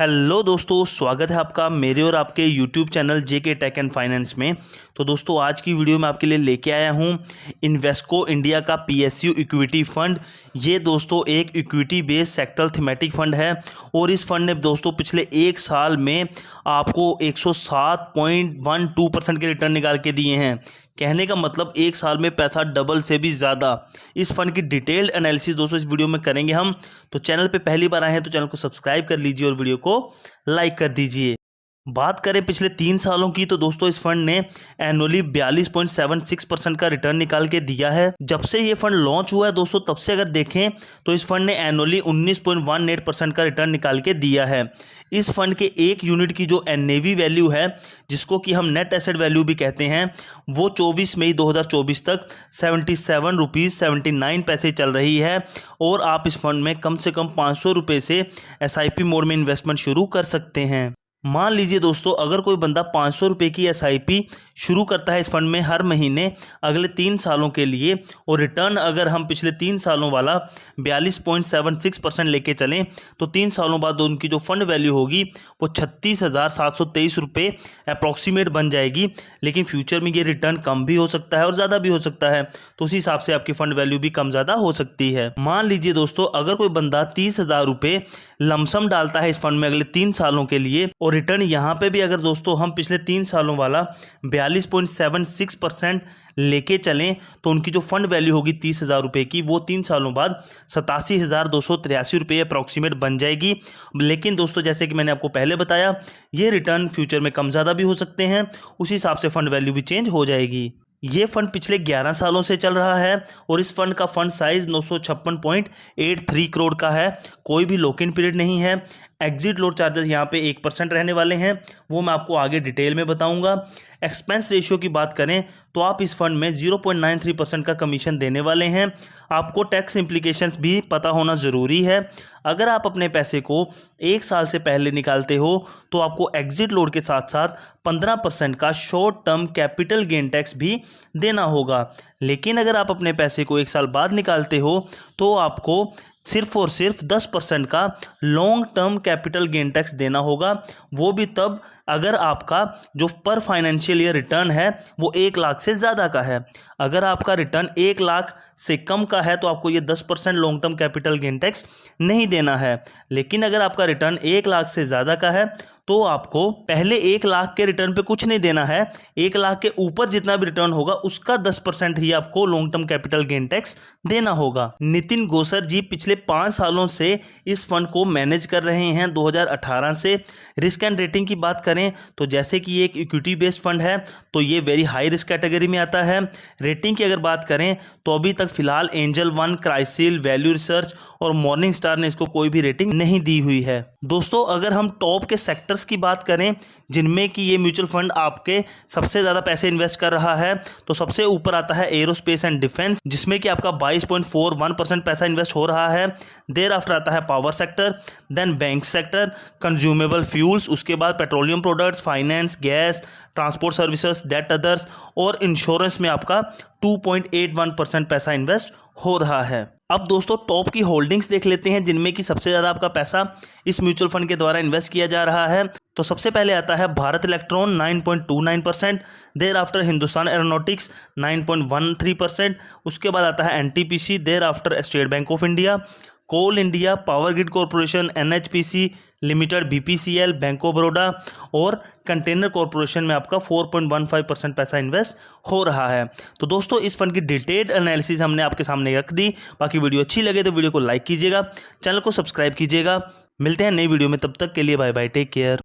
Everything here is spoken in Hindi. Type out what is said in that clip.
हेलो दोस्तों, स्वागत है आपका मेरे और आपके YouTube channel JK tech and finance में। तो दोस्तों, आज की वीडियो में आपके लिए लेके आया हूँ इन्वेस्को इंडिया का पीएसयू इक्विटी फंड। ये दोस्तों एक equity based sectoral thematic fund है और इस फंड ने दोस्तों पिछले एक साल में आपको 107.12% के रिटर्न निकाल के दिए हैं। कहने का मतलब एक साल में पैसा डबल से भी ज़्यादा। इस फंड की डिटेल्ड एनालिसिस दोस्तों इस वीडियो में करेंगे हम। तो चैनल पे पहली बार आए हैं तो चैनल को सब्सक्राइब कर लीजिए और वीडियो को लाइक कर दीजिए। बात करें पिछले 3 सालों की तो दोस्तों इस फंड ने एनुअली 42.76% का रिटर्न निकाल के दिया है। जब से ये फंड लॉन्च हुआ है दोस्तों, तब से अगर देखें तो इस फंड ने एनुअली 19.18% का रिटर्न निकाल के दिया है। इस फंड के एक यूनिट की जो एनएवी वैल्यू है, जिसको कि हम नेट एसेट वैल्यू भी कहते हैं, वो 24 मई 2024 तक 77 रुपीज़ 79 पैसे चल रही है। और आप इस फंड में कम से कम 500 रुपये से एसआईपी मोड में इन्वेस्टमेंट शुरू कर सकते हैं। मान लीजिए दोस्तों, अगर कोई बंदा 500 रुपये की एसआईपी शुरू करता है इस फंड में हर महीने अगले 3 सालों के लिए, और रिटर्न अगर हम पिछले 3 सालों वाला 42.76% लेके चलें, तो 3 सालों बाद उनकी जो फंड वैल्यू होगी वो 36,723 रुपये अप्रॉक्सीमेट बन जाएगी। लेकिन फ्यूचर में ये रिटर्न कम भी हो सकता है और ज़्यादा भी हो सकता है, तो उसी हिसाब से आपकी फंड वैल्यू भी कम ज़्यादा हो सकती है। मान लीजिए दोस्तों, अगर कोई बंदा 30,000 रुपये लमसम डालता है इस फंड में अगले 3 सालों के लिए, और रिटर्न यहाँ पे भी अगर दोस्तों हम पिछले 3 सालों वाला 42.76% लेके चलें, तो उनकी जो फंड वैल्यू होगी 30,000 रुपये की, वो 3 सालों बाद 87,283 रुपये अप्रॉक्सीमेट बन जाएगी। लेकिन दोस्तों, जैसे कि मैंने आपको पहले बताया, ये रिटर्न फ्यूचर में कम ज़्यादा भी हो सकते हैं, उसी हिसाब से फंड वैल्यू भी चेंज हो जाएगी। ये फंड पिछले 11 सालों से चल रहा है और इस फंड का फंड साइज 956.83 करोड़ का है। कोई भी लॉक इन पीरियड नहीं है। एग्जिट लोड चार्जेस यहाँ पे 1% रहने वाले हैं, वो मैं आपको आगे डिटेल में बताऊंगा। एक्सपेंस रेशियो की बात करें तो आप इस फंड में 0.93% का कमीशन देने वाले हैं। आपको टैक्स इम्प्लीकेशंस भी पता होना ज़रूरी है। अगर आप अपने पैसे को 1 साल से पहले निकालते हो तो आपको एग्जिट लोड के साथ साथ 15% का short term capital gain tax भी देना होगा। लेकिन अगर आप अपने पैसे को 1 साल बाद निकालते हो तो आपको सिर्फ और सिर्फ 10% का long term capital gain tax देना होगा। वो भी तब अगर आपका जो पर फाइनेंशियल ईयर रिटर्न है वो 1 लाख से ज़्यादा का है। अगर आपका रिटर्न 1 लाख से कम का है तो आपको ये 10% long term capital gain tax नहीं देना है। लेकिन अगर आपका रिटर्न 1 लाख से ज़्यादा का है तो आपको पहले 1 लाख के रिटर्न पे कुछ नहीं देना है। 1 लाख के ऊपर जितना भी रिटर्न होगा उसका 10% ही आपको long term capital gain tax देना होगा। नितिन गोसर जी पिछले 5 सालों से इस फंड को मैनेज कर रहे हैं, 2018 से। रिस्क एंड रेटिंग की बात करें तो जैसे कि ये एक इक्विटी बेस्ड फंड है तो ये वेरी हाई रिस्क कैटेगरी में आता है। रेटिंग की अगर बात करें तो अभी तक फिलहाल angel one, CRISIL, value research और मॉर्निंग स्टार ने इसको कोई भी रेटिंग नहीं दी हुई है। दोस्तों, अगर हम टॉप के सेक्टर्स की बात करें जिनमें कि ये म्यूचुअल फंड आपके सबसे ज़्यादा पैसे इन्वेस्ट कर रहा है, तो सबसे ऊपर आता है एरोस्पेस एंड डिफेंस, जिसमें कि आपका 22.41% पैसा इन्वेस्ट हो रहा है। देर आफ्टर आता है power sector, then bank sector, consumable fuels, उसके बाद petroleum products, finance, gas, transport services, debt others और इंश्योरेंस में आपका 2.81% पैसा इन्वेस्ट हो रहा है। अब दोस्तों, टॉप की होल्डिंग्स देख लेते हैं जिनमें कि सबसे ज़्यादा आपका पैसा इस म्यूचुअल फंड के द्वारा इन्वेस्ट किया जा रहा है। तो सबसे पहले आता है Bharat electron 9.29%, there after Hindustan aeronautics 9.13%, उसके बाद आता है NTPC, there after state bank of India, coal India, power grid corporation, NHPC limited, BPCL, bank of Baroda और कंटेनर कॉरपोरेशन में आपका 4.15% पैसा इन्वेस्ट हो रहा है। तो दोस्तों, इस फंड की डिटेल्ड एनालिसिस हमने आपके सामने रख दी। बाकी वीडियो अच्छी लगे तो वीडियो को लाइक कीजिएगा, चैनल को सब्सक्राइब कीजिएगा। मिलते हैं नई वीडियो में, तब तक के लिए बाय बाय, टेक केयर।